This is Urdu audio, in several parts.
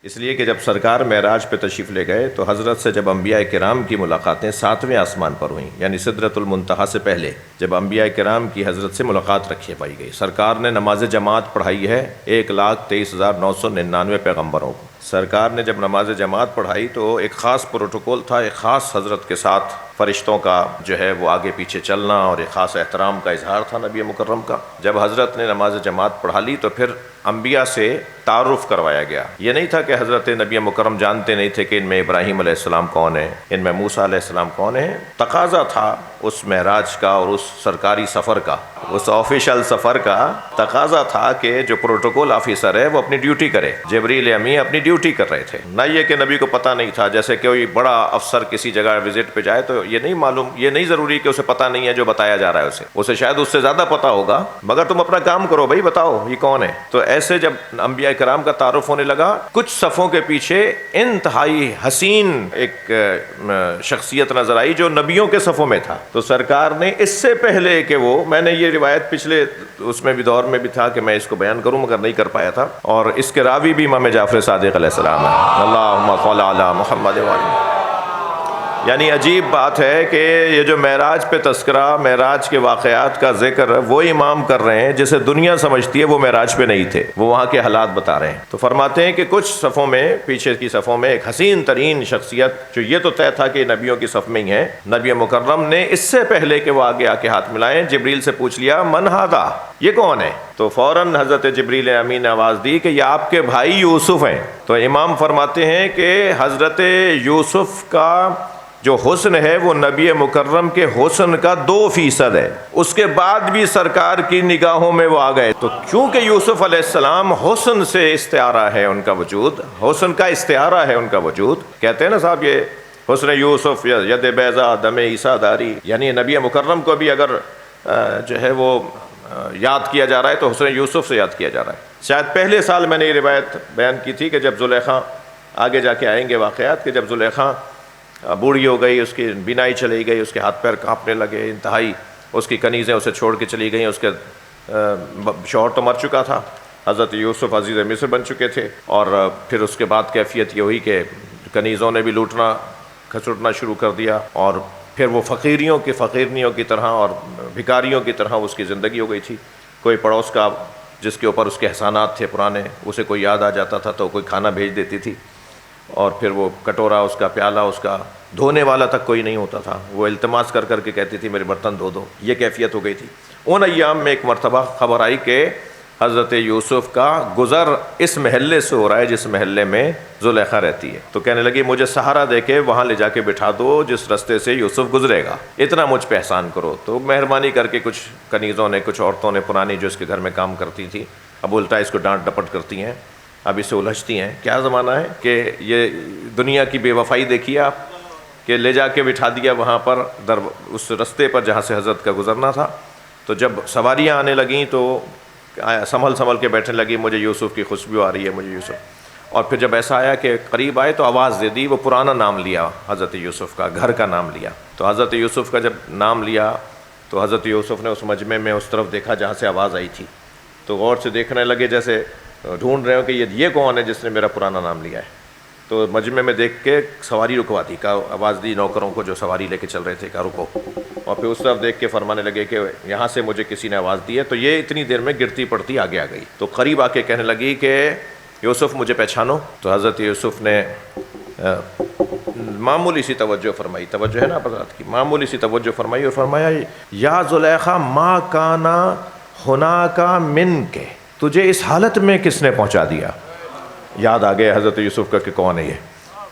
اس لیے کہ جب سرکار معراج پہ تشریف لے گئے تو حضرت سے جب انبیاء کرام کی ملاقاتیں 7ویں آسمان پر ہوئیں، یعنی سدرۃ المنتہا سے پہلے جب انبیاء کرام کی حضرت سے ملاقات رکھی پائی گئی، سرکار نے نماز جماعت پڑھائی ہے 1,23,999 پیغمبروں کو۔ سرکار نے جب نماز جماعت پڑھائی تو ایک خاص پروٹوکول تھا، ایک خاص حضرت کے ساتھ فرشتوں کا جو ہے وہ آگے پیچھے چلنا، اور ایک خاص احترام کا اظہار تھا نبی مکرم کا۔ جب حضرت نے نماز جماعت پڑھا لی تو پھر انبیاء سے تعارف کروایا گیا۔ یہ نہیں تھا کہ حضرت نبی مکرم جانتے نہیں تھے کہ ان میں ابراہیم علیہ السلام کون ہیں، ان میں موسیٰ علیہ السلام کون ہیں۔ تقاضا تھا اس معراج کا اور اس سرکاری سفر کا، اس آفیشل سفر کا تقاضا تھا کہ جو پروٹوکول آفیسر ہے وہ اپنی ڈیوٹی کرے۔ جبریل امین اپنی ڈیوٹی کر رہے تھے، نہ یہ کہ نبی کو پتہ نہیں تھا۔ جیسے کوئی بڑا افسر کسی جگہ وزٹ پہ جائے تو یہ نہیں معلوم، یہ نہیں ضروری کہ اسے پتہ نہیں ہے جو بتایا جا رہا ہے، اسے شاید اس سے زیادہ پتہ ہوگا، مگر تم اپنا کام کرو بھائی، بتاؤ یہ کون ہے۔ تو ایسے جب انبیاء کرام کا تعارف ہونے لگا، کچھ صفوں کے پیچھے انتہائی حسین ایک شخصیت نظر آئی جو نبیوں کے صفوں میں تھا۔ تو سرکار نے اس سے پہلے کہ میں نے یہ روایت پچھلے اس میں بھی دور میں بھی تھا کہ میں اس کو بیان کروں مگر نہیں کر پایا تھا، اور اس کے راوی بھی امام جعفر صادق علیہ السلام ہے، اللہم صل علی محمد وعلی۔ یعنی عجیب بات ہے کہ یہ جو معراج پہ تذکرہ، معراج کے واقعات کا ذکر وہ امام کر رہے ہیں جسے دنیا سمجھتی ہے وہ معراج پہ نہیں تھے، وہ وہاں کے حالات بتا رہے ہیں۔ تو فرماتے ہیں کہ کچھ صفوں میں، پیچھے کی صفوں میں ایک حسین ترین شخصیت جو یہ تو طے تھا کہ نبیوں کی صف میں ہی ہیں، نبی مکرم نے اس سے پہلے کہ وہ آگے آ کے ہاتھ ملائیں جبریل سے پوچھ لیا من ھذا، یہ کون ہے؟ تو فوراً حضرت جبریل امین نے آواز دی کہ یہ آپ کے بھائی یوسف ہیں۔ تو امام فرماتے ہیں کہ حضرت یوسف کا جو حسن ہے وہ نبی مکرم کے حسن کا 2% ہے، اس کے بعد بھی سرکار کی نگاہوں میں وہ آ گئے۔ تو چونکہ یوسف علیہ السلام حسن سے استعارہ ہے ان کا وجود، حسن کا استعارہ ہے ان کا وجود، کہتے ہیں نا صاحب یہ حسن یوسف ید بیضا دم عیسیٰ داری، یعنی نبی مکرم کو بھی اگر جو ہے وہ یاد کیا جا رہا ہے تو حسن یوسف سے یاد کیا جا رہا ہے۔ شاید پہلے سال میں نے یہ روایت بیان کی تھی کہ جب زلیخا، آگے جا کے آئیں گے واقعات، کہ جب زلیخا بوڑھی ہو گئی، اس کی بینائی چلی گئی، اس کے ہاتھ پیر کانپنے لگے انتہائی، اس کی کنیزیں اسے چھوڑ کے چلی گئیں، اس کے شوہر تو مر چکا تھا، حضرت یوسف عزیز مصر بن چکے تھے، اور پھر اس کے بعد کیفیت یہ ہوئی کہ کنیزوں نے بھی لوٹنا کھسوٹنا شروع کر دیا، اور پھر وہ فقیرنیوں کی طرح اور بھکاریوں کی طرح اس کی زندگی ہو گئی تھی۔ کوئی پڑوس کا جس کے اوپر اس کے احسانات تھے پرانے، اسے کوئی یاد آ جاتا تھا تو کوئی کھانا بھیج دیتی تھی، اور پھر وہ کٹورا، اس کا پیالہ، اس کا دھونے والا تک کوئی نہیں ہوتا تھا، وہ التماس کر کر کے کہتی تھی میرے برتن دھو دو، یہ کیفیت ہو گئی تھی۔ ان ایام میں ایک مرتبہ خبر آئی کہ حضرت یوسف کا گزر اس محلے سے ہو رہا ہے جس محلے میں زلیخا رہتی ہے، تو کہنے لگی مجھے سہارا دے کے وہاں لے جا کے بٹھا دو جس رستے سے یوسف گزرے گا، اتنا مجھ پہ احسان کرو۔ تو مہربانی کر کے کچھ کنیزوں نے، کچھ عورتوں نے پرانی جو اس کے گھر میں کام کرتی تھی، اب الٹا اس کو ڈانٹ ڈپٹ کرتی ہیں، اب اسے الجھتی ہیں۔ کیا زمانہ ہے کہ یہ دنیا کی بے وفائی دیکھیے آپ، کہ لے جا کے بٹھا دیا وہاں پر اس رستے پر جہاں سے حضرت کا گزرنا تھا۔ تو جب سواریاں آنے لگیں تو سنبھل کے بیٹھنے لگی، مجھے یوسف کی خوشبو آ رہی ہے، مجھے یوسف۔ اور پھر جب ایسا آیا کہ قریب آئے تو آواز دے دی، وہ پرانا نام لیا حضرت یوسف کا، گھر کا نام لیا۔ تو حضرت یوسف کا جب نام لیا تو حضرت یوسف نے اس مجمع میں اس طرف دیکھا جہاں سے آواز آئی تھی، تو غور سے دیکھنے لگے جیسے ڈھونڈ رہے ہو کہ یہ کون ہے جس نے میرا پرانا نام لیا ہے۔ تو مجمع میں دیکھ کے سواری رکوا دی، کا آواز دی نوکروں کو جو سواری لے کے چل رہے تھے، کہا رکو، اور پھر اس طرف دیکھ کے فرمانے لگے کہ یہاں سے مجھے کسی نے آواز دی ہے۔ تو یہ اتنی دیر میں گرتی پڑتی آگے آ گئی، تو قریب آ کے کہنے لگی کہ یوسف مجھے پہچانو۔ تو حضرت یوسف نے معمولی سی توجہ فرمائی، توجہ ہے نا حضرات کی، معمولی سی توجہ فرمائی اور فرمایا یا زلیخا ما کانا ہناکا من کے، تجھے اس حالت میں کس نے پہنچا دیا؟ یاد آ گئے حضرت یوسف کا کہ کون ہے یہ۔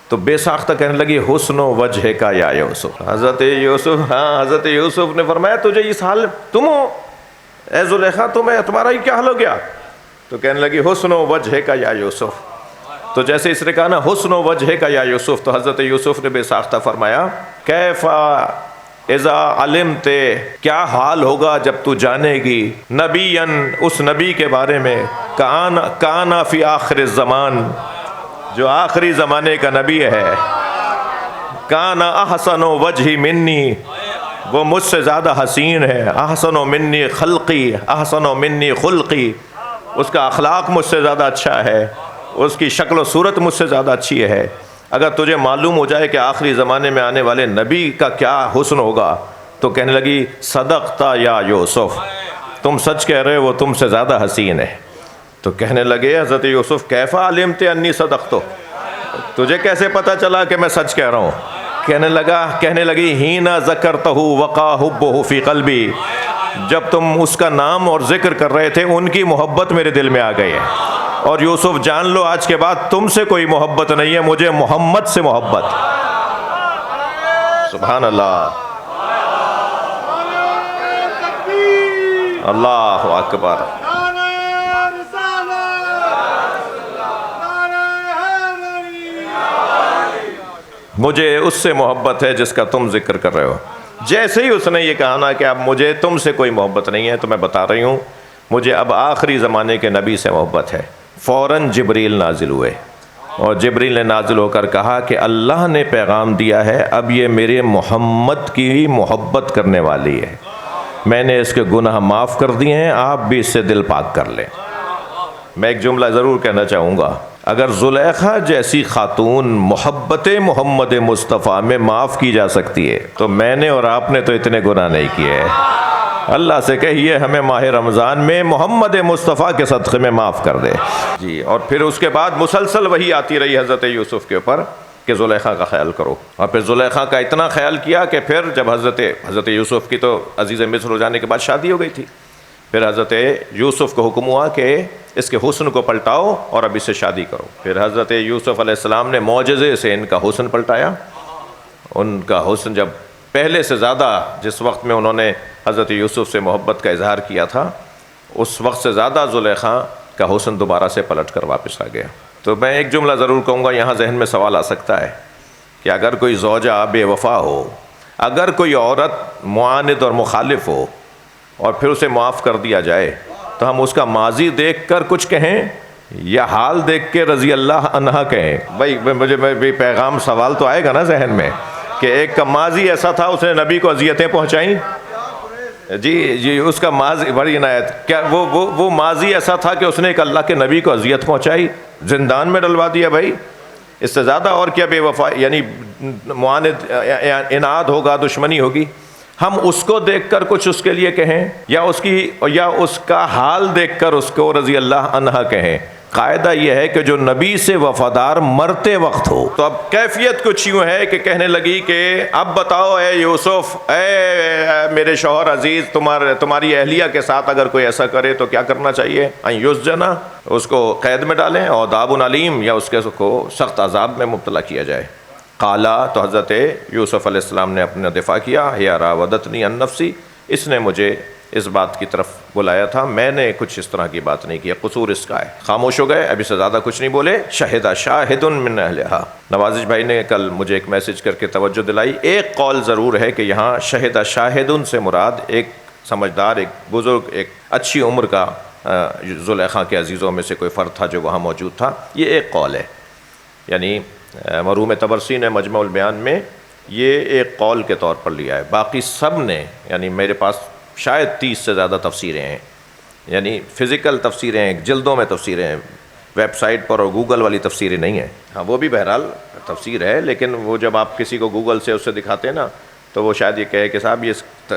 تو بے ساختہ کہنے لگی حسن و وجہ کا یا یوسف، حضرت یوسف نے فرمایا تجھے اس حال تم ہو اے زلیخا، تمہارا ہی کیا حال ہو گیا؟ تو کہنے لگی حسن و وجہ کا یا یوسف۔ تو جیسے اس نے کہا نا حسن و وجہ کا یا یوسف، تو حضرت یوسف نے بے ساختہ فرمایا کیفا اذا علمت، کیا حال ہوگا جب تو جانے گی، نبیًا، اس نبی کے بارے میں، کانا فی آخر الزمان، جو آخری زمانے کا نبی ہے، کانا احسن وجہ منی، وہ مجھ سے زیادہ حسین ہے، احسن منی خلقی، احسن منی خلقی، اس کا اخلاق مجھ سے زیادہ اچھا ہے، اس کی شکل و صورت مجھ سے زیادہ اچھی ہے، اگر تجھے معلوم ہو جائے کہ آخری زمانے میں آنے والے نبی کا کیا حسن ہوگا تو کہنے لگی صدقتا یا یوسف، تم سچ کہہ رہے ہو، تم سے زیادہ حسین ہے۔ تو کہنے لگے حضرت یوسف کیف علمت انی صدقت، تجھے کیسے پتہ چلا کہ میں سچ کہہ رہا ہوں؟ کہنے لگی ہینا ذکرتہ وقع حبہ فی قلبی، جب تم اس کا نام اور ذکر کر رہے تھے ان کی محبت میرے دل میں آ گئی ہے، اور یوسف جان لو آج کے بعد تم سے کوئی محبت نہیں ہے، مجھے محمد سے محبت۔ سبحان اللہ، اللہ اکبر۔ مجھے اس سے محبت ہے جس کا تم ذکر کر رہے ہو۔ جیسے ہی اس نے یہ کہا نا کہ اب مجھے تم سے کوئی محبت نہیں ہے، تو میں بتا رہی ہوں مجھے اب آخری زمانے کے نبی سے محبت ہے۔ فوراً جبریل نازل ہوئے، اور جبریل نے نازل ہو کر کہا کہ اللہ نے پیغام دیا ہے، اب یہ میرے محمد کی محبت کرنے والی ہے، میں نے اس کے گناہ معاف کر دیے ہیں، آپ بھی اس سے دل پاک کر لیں۔ میں ایک جملہ ضرور کہنا چاہوں گا، اگر زلیخا جیسی خاتون محبت محمد مصطفیٰ میں معاف کی جا سکتی ہے تو میں نے اور آپ نے تو اتنے گناہ نہیں کیے۔ اللہ سے کہیے ہمیں ماہ رمضان میں محمد مصطفیٰ کے صدقے میں معاف کر دے جی۔ اور پھر اس کے بعد مسلسل وہی آتی رہی حضرت یوسف کے اوپر کہ زلیخا کا خیال کرو، اور پھر زلیخا کا اتنا خیال کیا کہ پھر جب حضرت یوسف کی تو عزیز مصر ہو جانے کے بعد شادی ہو گئی تھی، پھر حضرت یوسف کو حکم ہوا کہ اس کے حسن کو پلٹاؤ اور اب اس سے شادی کرو۔ پھر حضرت یوسف علیہ السلام نے معجزے سے ان کا حسن پلٹایا۔ ان کا حسن جب پہلے سے زیادہ، جس وقت میں انہوں نے حضرت یوسف سے محبت کا اظہار کیا تھا، اس وقت سے زیادہ زلیخا کا حسن دوبارہ سے پلٹ کر واپس آ گیا۔ تو میں ایک جملہ ضرور کہوں گا، یہاں ذہن میں سوال آ سکتا ہے کہ اگر کوئی زوجہ بے وفا ہو، اگر کوئی عورت معاند اور مخالف ہو اور پھر اسے معاف کر دیا جائے تو ہم اس کا ماضی دیکھ کر کچھ کہیں یا حال دیکھ کے رضی اللہ عنہا کہیں؟ بھائی مجھے پیغام سوال تو آئے گا نا ذہن میں کہ ایک کا ماضی ایسا تھا اس نے نبی کو اذیتیں پہنچائیں، جی اس کا ماضی بڑی عنایت، کیا وہ ماضی ایسا تھا کہ اس نے ایک اللہ کے نبی کو اذیت پہنچائی، زندان میں ڈلوا دیا؟ بھائی اس سے زیادہ اور کیا بے وفا، یعنی معاند اناد ہوگا، دشمنی ہوگی؟ ہم اس کو دیکھ کر کچھ اس کے لیے کہیں یا اس کا حال دیکھ کر اس کو رضی اللہ عنہا کہیں؟ قاعدہ یہ ہے کہ جو نبی سے وفادار مرتے وقت ہو۔ تو اب کیفیت کچھ یوں ہے کہ کہنے لگی کہ اب بتاؤ اے یوسف، اے میرے شوہر عزیز، تمہاری اہلیہ کے ساتھ اگر کوئی ایسا کرے تو کیا کرنا چاہیے؟ ان یسجنا، اس کو قید میں ڈالیں، اور عذاب علیم، یا اس کو سخت عذاب میں مبتلا کیا جائے۔ قالا، تو حضرت یوسف علیہ السلام نے اپنا دفاع کیا، یا راودتنی عن نفسی، اس نے مجھے اس بات کی طرف بلایا تھا، میں نے کچھ اس طرح کی بات نہیں کی، قصور اس کا ہے۔ خاموش ہو گئے، ابھی سے زیادہ کچھ نہیں بولے۔ شہد شاہد من اہلہا، نوازش بھائی نے کل مجھے ایک میسج کر کے توجہ دلائی، ایک قول ضرور ہے کہ یہاں شہد شاہد سے مراد ایک سمجھدار، ایک بزرگ، ایک اچھی عمر کا زلیخا کے عزیزوں میں سے کوئی فرد تھا جو وہاں موجود تھا، یہ ایک قول ہے۔ یعنی مرحوم طبرسی نے مجمع البیان میں یہ ایک قول کے طور پر لیا ہے، باقی سب نے، یعنی میرے پاس شاید 30 سے زیادہ تفسیریں ہیں، یعنی فزیکل تفسیریں ہیں، جلدوں میں تفسیریں ہیں، ویب سائٹ پر اور گوگل والی تفسیریں نہیں ہیں۔ ہاں وہ بھی بہرحال تفسیر ہے، لیکن وہ جب آپ کسی کو گوگل سے اس سے دکھاتے ہیں نا تو وہ شاید یہ کہے کہ صاحب یہ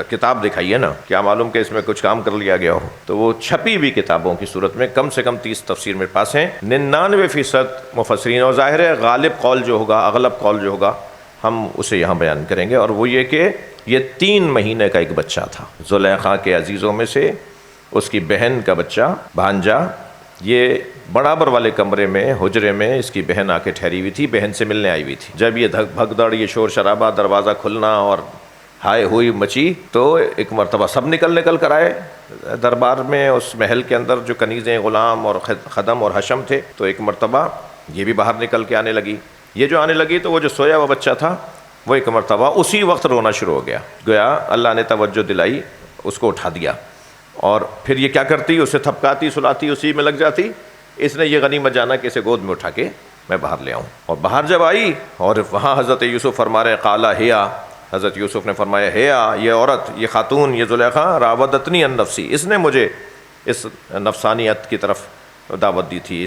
کتاب دکھائیے نا، کیا معلوم کہ اس میں کچھ کام کر لیا گیا ہو۔ تو وہ چھپی ہوئی کتابوں کی صورت میں کم سے کم 30 تفسیر میرے پاس ہیں، 99% مفسرین، اور ظاہر ہے غالب قول جو ہوگا، اغلب قول جو ہوگا، ہم اسے یہاں بیان کریں گے، اور وہ یہ کہ یہ 3 مہینے کا ایک بچہ تھا زلیخا کے عزیزوں میں سے، اس کی بہن کا بچہ، بھانجا، یہ برابر والے کمرے میں، حجرے میں اس کی بہن آ کے ٹھہری ہوئی تھی، بہن سے ملنے آئی ہوئی تھی۔ جب یہ بھگدڑ، یہ شور شرابہ، دروازہ کھلنا اور ہائے ہوئی مچی، تو ایک مرتبہ سب نکل کر آئے دربار میں، اس محل کے اندر جو کنیزیں، غلام اور خدم اور حشم تھے، تو ایک مرتبہ یہ بھی باہر نکل کے آنے لگی۔ یہ جو آنے لگی تو وہ جو سویا ہوا بچہ تھا وہ ایک مرتبہ اسی وقت رونا شروع ہو گیا، گویا اللہ نے توجہ دلائی، اس کو اٹھا دیا، اور پھر یہ کیا کرتی، اسے تھپکاتی سلاتی، اسی میں لگ جاتی۔ اس نے یہ غنیمت جانا کہ اسے گود میں اٹھا کے میں باہر لے آؤں، اور باہر جب آئی اور وہاں حضرت یوسف فرما رہے، قالا ہیا، حضرت یوسف نے فرمایا، ہیا، یہ عورت، یہ خاتون، یہ زلیخا، راودتنی عن نفسی، اس نے مجھے اس نفسانیت کی طرف دعوت دی تھی،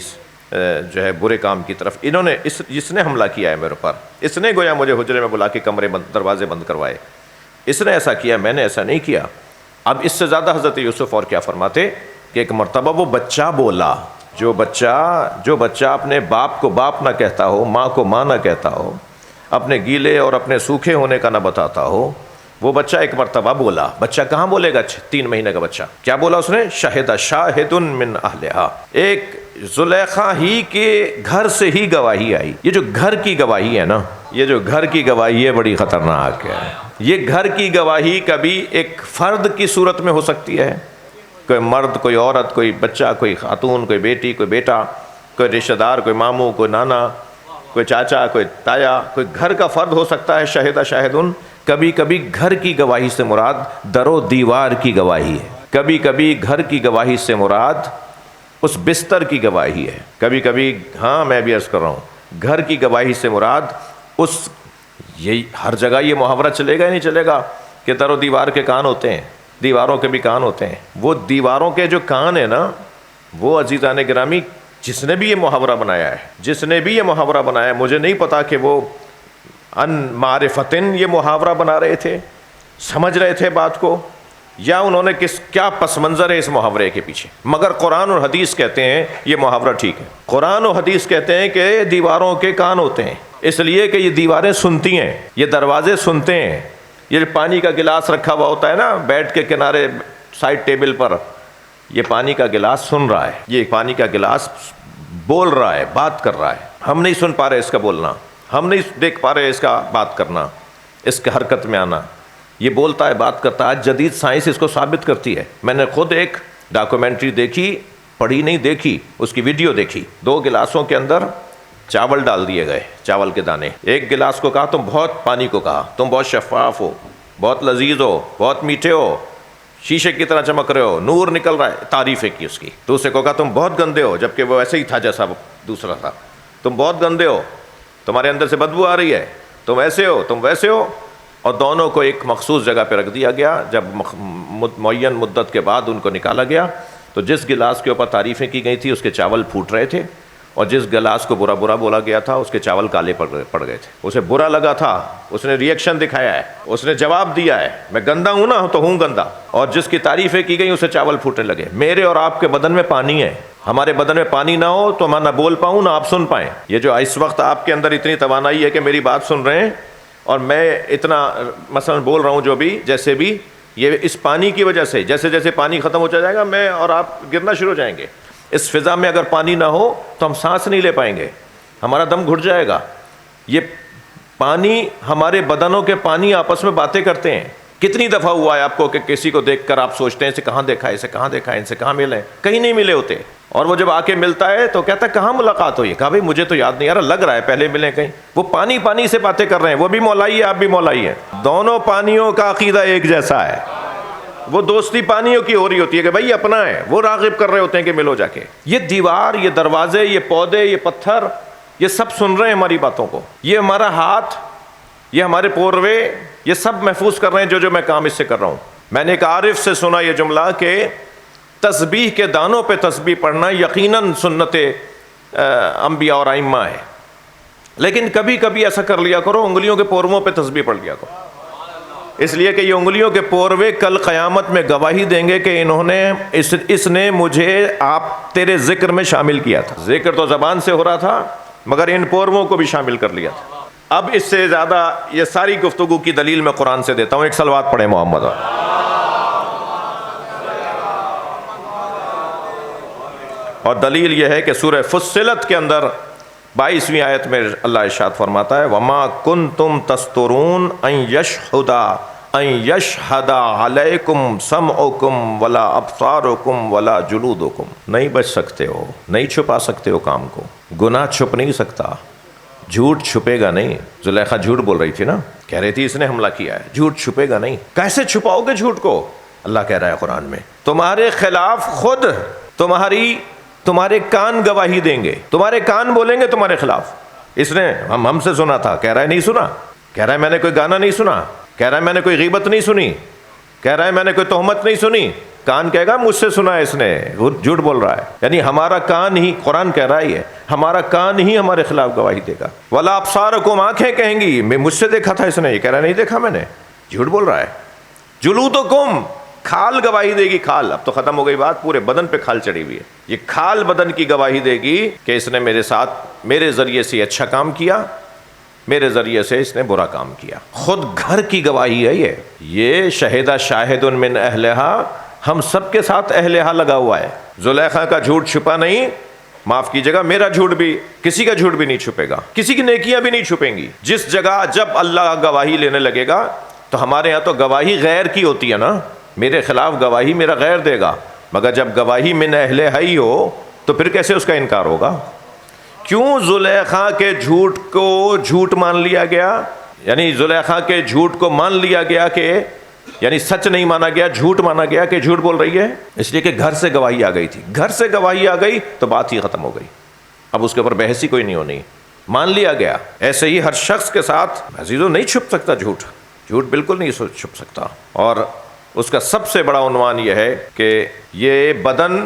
جو ہے برے کام کی طرف انہوں نے جس نے حملہ کیا ہے میرے اوپر، اس نے گویا مجھے حجرے میں بلا کے کمرے دروازے بند کروائے، اس نے ایسا کیا، میں نے ایسا نہیں کیا۔ اب اس سے زیادہ حضرت یوسف اور کیا فرماتے کہ ایک مرتبہ وہ بچہ بولا، جو بچہ اپنے باپ کو باپ نہ کہتا ہو، ماں کو ماں نہ کہتا ہو، اپنے گیلے اور اپنے سوکھے ہونے کا نہ بتاتا ہو، وہ بچہ ایک مرتبہ بولا۔ بچہ کہاں بولے گا؟ 3 مہینے کا بچہ۔ کیا بولا اس نے؟ شہد شاہد من اہلہا، ایک زلیخا ہی کے گھر سے ہی گواہی آئی۔ یہ جو گھر کی گواہی ہے نا، یہ جو گھر کی گواہی ہے بڑی خطرناک ہے۔ یہ گھر کی گواہی کبھی ایک فرد کی صورت میں ہو سکتی ہے، کوئی مرد، کوئی عورت، کوئی بچہ، کوئی خاتون، کوئی بیٹی، کوئی بیٹا، کوئی رشتہ دار، کوئی ماموں، کوئی نانا، کوئی چاچا، کوئی تایا، کوئی گھر کا فرد ہو سکتا ہے۔ شہد شاہدن، کبھی کبھی گھر کی گواہی سے مراد در و دیوار کی گواہی ہے، کبھی کبھی گھر کی گواہی سے مراد اس بستر کی گواہی ہے، کبھی کبھی ہاں میں بھی عرض کر رہا ہوں گھر کی گواہی سے مراد اس، یہی ہر جگہ یہ محاورہ چلے گا ہی نہیں چلے گا کہ در و دیوار کے کان ہوتے ہیں، دیواروں کے بھی کان ہوتے ہیں۔ وہ دیواروں کے جو کان ہیں نا، وہ عزیزان گرامی جس نے بھی یہ محاورہ بنایا ہے، مجھے نہیں پتا کہ وہ ان معرفتن یہ محاورہ بنا رہے تھے، سمجھ رہے تھے بات کو، یا انہوں نے کیا پس منظر ہے اس محاورے کے پیچھے، مگر قرآن اور حدیث کہتے ہیں یہ محاورہ ٹھیک ہے۔ قرآن و حدیث کہتے ہیں کہ دیواروں کے کان ہوتے ہیں، اس لیے کہ یہ دیواریں سنتی ہیں، یہ دروازے سنتے ہیں۔ یہ پانی کا گلاس رکھا ہوا ہوتا ہے نا بیڈ کے کنارے سائڈ ٹیبل پر، یہ پانی کا گلاس سن رہا ہے، یہ پانی کا گلاس بول رہا ہے، بات کر رہا ہے۔ ہم نہیں سن پا رہے اس کا بولنا، ہم نہیں دیکھ پا رہے اس کا بات کرنا، اس کے حرکت میں آنا، یہ بولتا ہے، بات کرتا ہے۔ جدید سائنس اس کو ثابت کرتی ہے۔ میں نے خود ایک ڈاکومنٹری دیکھی، پڑھی نہیں دیکھی، اس کی ویڈیو دیکھی۔ 2 گلاسوں کے اندر چاول ڈال دیے گئے، چاول کے دانے۔ ایک گلاس کو کہا تم بہت، پانی کو کہا تم بہت شفاف ہو، بہت لذیذ ہو، بہت میٹھے ہو، شیشے کی طرح چمک رہے ہو، نور نکل رہا ہے، تعریفیں کی اس کی۔ دوسرے کو کہا تم بہت گندے ہو، جبکہ وہ ایسے ہی تھا جیسا دوسرا تھا، تم بہت گندے ہو، تمہارے اندر سے بدبو آ رہی ہے، تم ایسے ہو، تم ویسے ہو۔ اور دونوں کو ایک مخصوص جگہ پہ رکھ دیا گیا۔ جب معین مدت کے بعد ان کو نکالا گیا تو جس گلاس کے اوپر تعریفیں کی گئی تھی اس کے چاول پھوٹ رہے تھے، اور جس گلاس کو برا بولا گیا تھا اس کے چاول کالے پڑ گئے تھے۔ اسے برا لگا تھا، اس نے ری ایکشن دکھایا ہے، اس نے جواب دیا ہے میں گندا ہوں نا تو ہوں گندا، اور جس کی تعریفیں کی گئی اسے چاول پھوٹنے لگے۔ میرے اور آپ کے بدن میں پانی ہے، ہمارے بدن میں پانی نہ ہو تو میں نہ بول پاؤں نہ آپ سن پائیں۔ یہ جو اس وقت آپ کے اندر اتنی توانائی ہے کہ میری بات سن رہے ہیں اور میں اتنا مثلا بول رہا ہوں جو بھی جیسے بھی، یہ اس پانی کی وجہ سے، جیسے جیسے پانی ختم ہو جائے گا میں اور آپ گرنا شروع ہو جائیں گے۔ اس فضا میں اگر پانی نہ ہو تو ہم سانس نہیں لے پائیں گے، ہمارا دم گھٹ جائے گا۔ یہ پانی، ہمارے بدنوں کے پانی آپس میں باتیں کرتے ہیں۔ کتنی دفعہ ہوا ہے آپ کو کہ کسی کو دیکھ کر آپ سوچتے ہیں اسے کہاں دیکھا ہے، اسے کہاں دیکھا ہے، ان سے کہاں ملے، کہیں نہیں ملے ہوتے، اور وہ جب آ کے ملتا ہے تو کہتا ہے کہاں ملاقات ہوئی؟ کہا بھائی مجھے تو یاد نہیں آ رہا، لگ رہا ہے پہلے ملے کہیں۔ وہ پانی سے باتیں کر رہے ہیں، وہ بھی مولائی ہے، آپ بھی مولائی ہیں، دونوں پانیوں کا عقیدہ ایک جیسا ہے۔ وہ دوستی پانیوں کی ہو رہی ہوتی ہے کہ بھائی اپنا ہے، وہ راغب کر رہے ہوتے ہیں کہ ملو جا کے۔ یہ دیوار، یہ دروازے، یہ پودے، یہ پتھر، یہ سب سن رہے ہیں ہماری باتوں کو۔ یہ ہمارا ہاتھ، یہ ہمارے پوروے، یہ سب محفوظ کر رہے ہیں جو میں کام اس سے کر رہا ہوں۔ میں نے ایک عارف سے سنا یہ جملہ کہ تسبیح کے دانوں پہ تسبیح پڑھنا یقیناً سنت انبیاء اور ائمہ ہے، لیکن کبھی کبھی ایسا کر لیا کرو انگلیوں کے پورووں پہ تسبیح پڑھ لیا کرو، اس لیے کہ یہ انگلیوں کے پوروے کل قیامت میں گواہی دیں گے کہ انہوں نے اس نے مجھے آپ تیرے ذکر میں شامل کیا تھا۔ ذکر تو زبان سے ہو رہا تھا مگر ان پورووں کو بھی شامل کر لیا تھا۔ اب اس سے زیادہ یہ ساری گفتگو کی دلیل میں قرآن سے دیتا ہوں، ایک صلوات پڑھیں محمد۔ اور دلیل یہ ہے کہ سورہ فصلت کے اندر 22ویں آیت میں اللہ ارشاد فرماتا ہے وَمَا كُنْتُمْ تَسْتُرُونَ أَن يَشْهَدَ عَلَيْكُمْ سَمْعُكُمْ وَلَا أَبْصَارُكُمْ وَلَا جُلُودُكُمْ۔ نہیں بچ سکتے ہو، نہیں چھپا سکتے ہو کام کو، گناہ چھپ نہیں سکتا، جھوٹ چھپے گا نہیں۔ زلیخا جھوٹ بول رہی تھی نا، کہہ رہی تھی اس نے حملہ کیا ہے، جھوٹ چھپے گا نہیں۔ کیسے چھپاؤ گے جھوٹ کو؟ اللہ کہہ رہا ہے قرآن میں تمہارے خلاف خود تمہارے کان گواہی دیں گے، تمہارے کان بولیں گے تمہارے خلاف۔ اس نے ہم سے سنا تھا، کہہ رہا ہے نہیں سنا، کہہ رہا ہے میں نے کوئی گانا نہیں سنا، کہہ رہا ہے میں نے کوئی غیبت نہیں سنی، کہہ رہا ہے میں نے کوئی تہمت نہیں سنی۔ کان کہے گا مجھ سے سنا ہے اس نے، جھوٹ بول رہا ہے، یعنی ہمارا کان ہی، قرآن کہہ رہا ہے ہمارا کان ہی ہمارے خلاف گواہی دے گا۔ ولا ابصارکم، آنکھیں کہیں گی میں مجھ سے دیکھا تھا اس نے، یہ کہہ رہا ہے نہیں دیکھا میں نے، جھوٹ بول رہا ہے۔ جلودکم، کھال گواہی دے گی، کھال اب تو ختم ہو گئی بات، پورے بدن پہ کھال چڑھی ہوئی ہے، یہ کھال بدن کی گواہی دے گی کہ اس نے میرے ساتھ، میرے ذریعے سے اچھا کام کیا، میرے ذریعے سے اس نے برا کام کیا۔ خود گھر کی گواہی ہے یہ شہد شاہد من اہلہا، ہم سب کے ساتھ اہلہا لگا ہوا ہے۔ زلیخا کا جھوٹ چھپا نہیں، معاف کیجیے گا میرا جھوٹ بھی، کسی کا جھوٹ بھی نہیں چھپے گا، کسی کی نیکیاں بھی نہیں چھپیں گی۔ جس جگہ جب اللہ گواہی لینے لگے گا تو ہمارے ہاں تو گواہی غیر کی ہوتی ہے نا، میرے خلاف گواہی میرا غیر دے گا، مگر جب گواہی من اہلہا ہی ہو تو پھر کیسے اس کا انکار ہوگا؟ کیوں زلیخا کے جھوٹ کو جھوٹ مان لیا گیا؟ یعنی زلیخا کے جھوٹ کو مان لیا گیا کہ یعنی سچ نہیں مانا گیا، جھوٹ مانا گیا کہ جھوٹ بول رہی ہے، اس لیے کہ گھر سے گواہی آ گئی تھی، گھر سے گواہی آ گئی تو بات ہی ختم ہو گئی، اب اس کے اوپر بحث ہی کوئی نہیں ہونی، مان لیا گیا۔ ایسے ہی ہر شخص کے ساتھ عزیزو نہیں چھپ سکتا جھوٹ، جھوٹ بالکل نہیں چھپ سکتا۔ اور اس کا سب سے بڑا عنوان یہ ہے کہ یہ بدن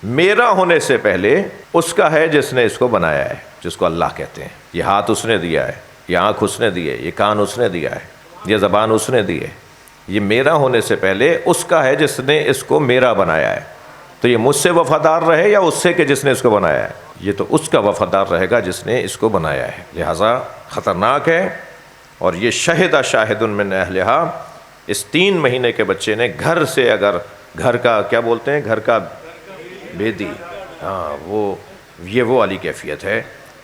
میرا ہونے سے پہلے اس کا ہے جس نے اس کو بنایا ہے، جس کو اللہ کہتے ہیں۔ یہ ہاتھ اس نے دیا ہے، یہ آنکھ اس نے دی ہے، یہ کان اس نے دیا ہے، یہ زبان اس نے دی ہے، یہ میرا ہونے سے پہلے اس کا ہے جس نے اس کو میرا بنایا ہے۔ تو یہ مجھ سے وفادار رہے یا اس سے کہ جس نے اس کو بنایا ہے؟ یہ تو اس کا وفادار رہے گا جس نے اس کو بنایا ہے، لہٰذا خطرناک ہے۔ اور یہ شہد شاہد من اہلہا، اس 3 مہینے کے بچے نے گھر سے، اگر گھر کا کیا بولتے ہیں، گھر کا بیدی، ہاں وہ والی کیفیت ہے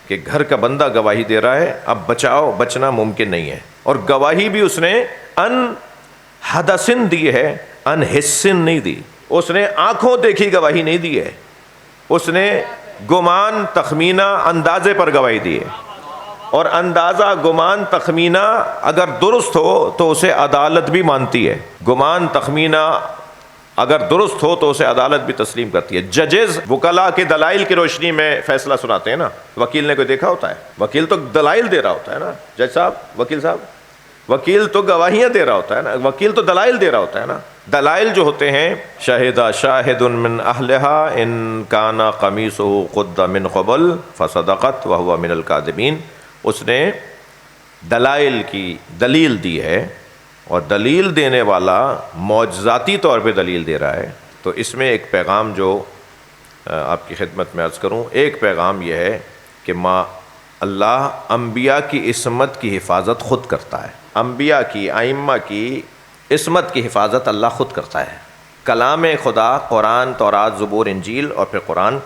کہ گھر کا بندہ گواہی دے رہا ہے، اب بچنا ممکن نہیں ہے۔ اور گواہی بھی اس نے ان حدثن دی ہے، ان حسن نہیں دی، اس نے آنکھوں دیکھی گواہی نہیں دی ہے، اس نے گمان تخمینہ اندازے پر گواہی دی ہے، اور اندازہ گمان تخمینہ اگر درست ہو تو اسے عدالت بھی مانتی ہے، گمان تخمینہ اگر درست ہو تو اسے عدالت بھی تسلیم کرتی ہے۔ ججز وکلاء کے دلائل کی روشنی میں فیصلہ سناتے ہیں نا، وکیل نے کوئی دیکھا ہوتا ہے؟ وکیل تو دلائل دے رہا ہوتا ہے نا، جج صاحب، وکیل صاحب، وکیل تو گواہیاں دے رہا ہوتا ہے نا، وکیل تو دلائل دے رہا ہوتا ہے نا۔ دلائل جو ہوتے ہیں، شہد شاہد من اہلہا ان کان قمیصہ قد من قبل فصدقت وہو من الکاذبین، اس نے دلائل کی دلیل دی ہے، اور دلیل دینے والا معجزاتی طور پہ دلیل دے رہا ہے۔ تو اس میں ایک پیغام جو آپ کی خدمت میں عرض کروں، ایک پیغام یہ ہے کہ اللہ انبیاء کی عصمت کی حفاظت خود کرتا ہے، انبیاء کی، ائمہ کی عصمت کی حفاظت اللہ خود کرتا ہے۔ کلام خدا، قرآن، تورات، زبور، انجیل اور پھر قرآن،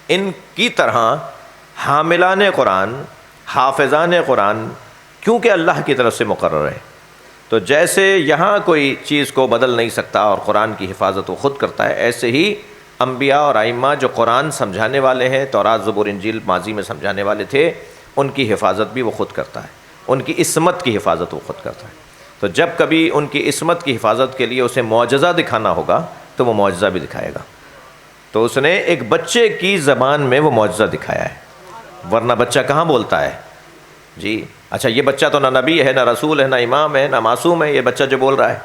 ان کی طرح حاملان قرآن، حافظان قرآن کیونکہ اللہ کی طرف سے مقرر ہے، تو جیسے یہاں کوئی چیز کو بدل نہیں سکتا اور قرآن کی حفاظت وہ خود کرتا ہے، ایسے ہی انبیاء اور ائمہ جو قرآن سمجھانے والے ہیں، تورات، زبور، انجیل ماضی میں سمجھانے والے تھے، ان کی حفاظت بھی وہ خود کرتا ہے، ان کی عصمت کی حفاظت وہ خود کرتا ہے۔ تو جب کبھی ان کی عصمت کی حفاظت کے لیے اسے معجزہ دکھانا ہوگا تو وہ معجزہ بھی دکھائے گا۔ تو اس نے ایک بچے کی زبان میں وہ معجزہ دکھایا ہے، ورنہ بچہ کہاں بولتا ہے جی؟ اچھا یہ بچہ تو نہ نبی ہے، نہ رسول ہے، نہ امام ہے، نہ معصوم ہے، یہ بچہ جو بول رہا ہے،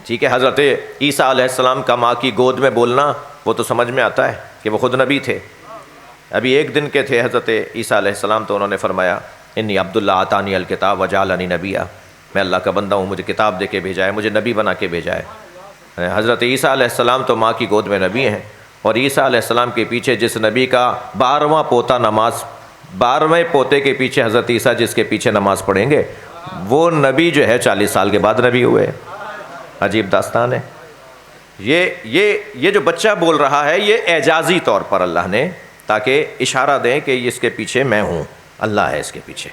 ٹھیک ہے۔ حضرت عیسیٰ علیہ السلام کا ماں کی گود میں بولنا وہ تو سمجھ میں آتا ہے کہ وہ خود نبی تھے، ابھی 1 دن کے تھے حضرت عیسیٰ علیہ السلام، تو انہوں نے فرمایا انی عبداللہ آتانی الکتاب وجعلنی نبیا، میں اللہ کا بندہ ہوں، مجھے کتاب دے کے بھیجا ہے، مجھے نبی بنا کے بھیجا ہے۔ حضرت عیسیٰ علیہ السلام تو ماں کی گود میں نبی ہیں، اور عیسیٰ علیہ السلام کے پیچھے جس نبی کا 12واں پوتا نماز، 12ویں پوتے کے پیچھے حضرت عیسیٰ جس کے پیچھے نماز پڑھیں گے، وہ نبی جو ہے 40 سال کے بعد نبی ہوئے۔ عجیب داستان ہے۔ یہ جو بچہ بول رہا ہے یہ اعجازی طور پر اللہ نے، تاکہ اشارہ دیں کہ اس کے پیچھے میں ہوں، اللہ ہے اس کے پیچھے،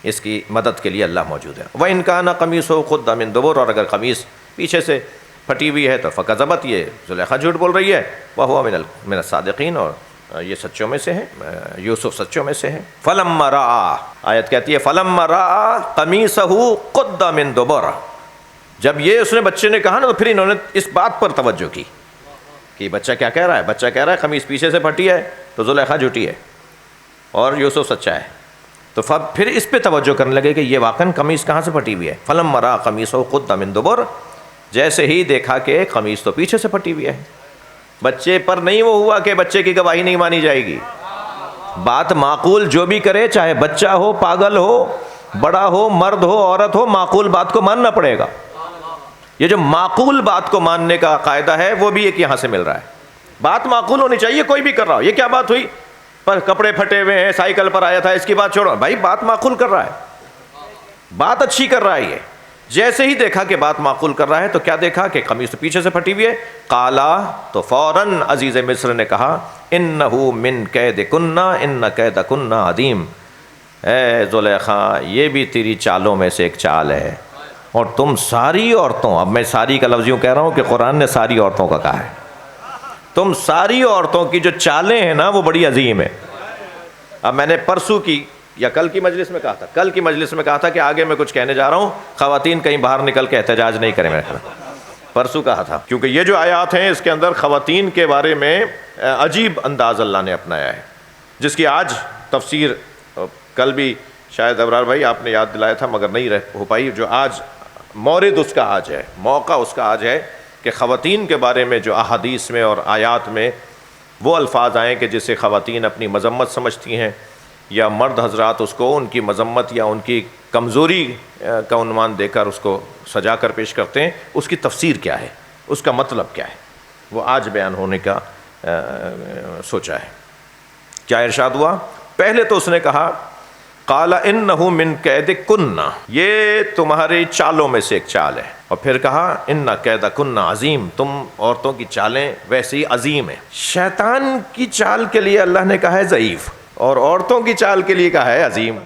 اس کی مدد کے لیے اللہ موجود ہے۔ وَإِنْ كَانَ قَمِيصُهُ قُدَّ مِن دُبُرٍ، اور اگر قمیص پیچھے سے پھٹی ہوئی ہے تو فَكَذَبَتْ، یہ زلیخا جھوٹ بول رہی ہے، وَهُوَ مِنَ الصَّادِقِينَ، اور یہ سچوں میں سے ہے، یوسف سچوں میں سے ہے۔ فَلَمَّا رَأَىٰ، آیت کہتی ہے فَلَمَّا رَأَىٰ قَمِيصَهُ قُدَّ مِن دُبُرٍ، جب یہ اس نے بچے نے کہا نا تو پھر انہوں نے اس بات پر توجہ کی کہ بچہ کیا کہہ رہا ہے۔ بچہ کہہ رہا ہے قمیص پیچھے سے پھٹی ہے تو زلیخا جھوٹی ہے اور یوسف سچا ہے، تو پھر اس پہ توجہ کرنے لگے کہ یہ واقعاً قمیص کہاں سے پھٹی ہوئی ہے۔ فَلَمَّا رَأَىٰ قَمِيصَهُ قُدَّ مِن دُبُرٍ جیسے ہی دیکھا کہ قمیص تو پیچھے سے پھٹی ہوئی ہے. بچے پر نہیں وہ ہوا کہ بچے کی گواہی نہیں مانی جائے گی. بات معقول جو بھی کرے، چاہے بچہ ہو، پاگل ہو، بڑا ہو، مرد ہو، عورت ہو، معقول بات کو ماننا پڑے گا. یہ جو معقول بات کو ماننے کا قاعدہ ہے وہ بھی ایک یہاں سے مل رہا ہے. بات معقول ہونی چاہیے، کوئی بھی کر رہا ہو. یہ کیا بات ہوئی؟ پر کپڑے پھٹے ہوئے ہیں، سائیکل پر آیا تھا، اس کی بات چھوڑو. بھائی بات معقول کر رہا ہے، بات اچھی کر رہا ہے. یہ جیسے ہی دیکھا کہ بات معقول کر رہا ہے تو کیا دیکھا کہ قمیص پیچھے سے پھٹی ہوئی ہے. قالا، تو فوراً عزیز مصر نے کہا، انہ من کیدکن ان کیدکن عظیم. اے زلیخا، یہ بھی تیری چالوں میں سے ایک چال ہے. اور تم ساری عورتوں، اب میں ساری کا لفظ یوں کہہ رہا ہوں کہ قرآن نے ساری عورتوں کا کہا ہے، تم ساری عورتوں کی جو چالیں ہیں نا وہ بڑی عظیم ہے. اب میں نے پرسوں کی یا کل کی مجلس میں کہا تھا، کل کی مجلس میں کہا تھا کہ آگے میں کچھ کہنے جا رہا ہوں، خواتین کہیں باہر نکل کے احتجاج نہیں کریں. میں پرسوں کہا تھا کیونکہ یہ جو آیات ہیں اس کے اندر خواتین کے بارے میں عجیب انداز اللہ نے اپنایا ہے، جس کی آج تفسیر کل بھی شاید ابرار بھائی آپ نے یاد دلایا تھا مگر نہیں ہو پائی. جو آج مورد اس کا آج ہے، موقع اس کا آج ہے کہ خواتین کے بارے میں جو احادیث میں اور آیات میں وہ الفاظ آئیں کہ جسے خواتین اپنی مذمت سمجھتی ہیں یا مرد حضرات اس کو ان کی مذمت یا ان کی کمزوری کا عنوان دے کر اس کو سجا کر پیش کرتے ہیں، اس کی تفسیر کیا ہے، اس کا مطلب کیا ہے، وہ آج بیان ہونے کا سوچا ہے. کیا ارشاد ہوا؟ پہلے تو اس نے کہا قال انہ من کیدکن، یہ تمہاری چالوں میں سے ایک چال ہے. اور پھر کہا ان کیدکن عظیم، تم عورتوں کی چالیں ویسے ہی عظیم ہیں. شیطان کی چال کے لیے اللہ نے کہا ہے ضعیف، اور عورتوں کی چال کے لیے کہا ہے عظیم.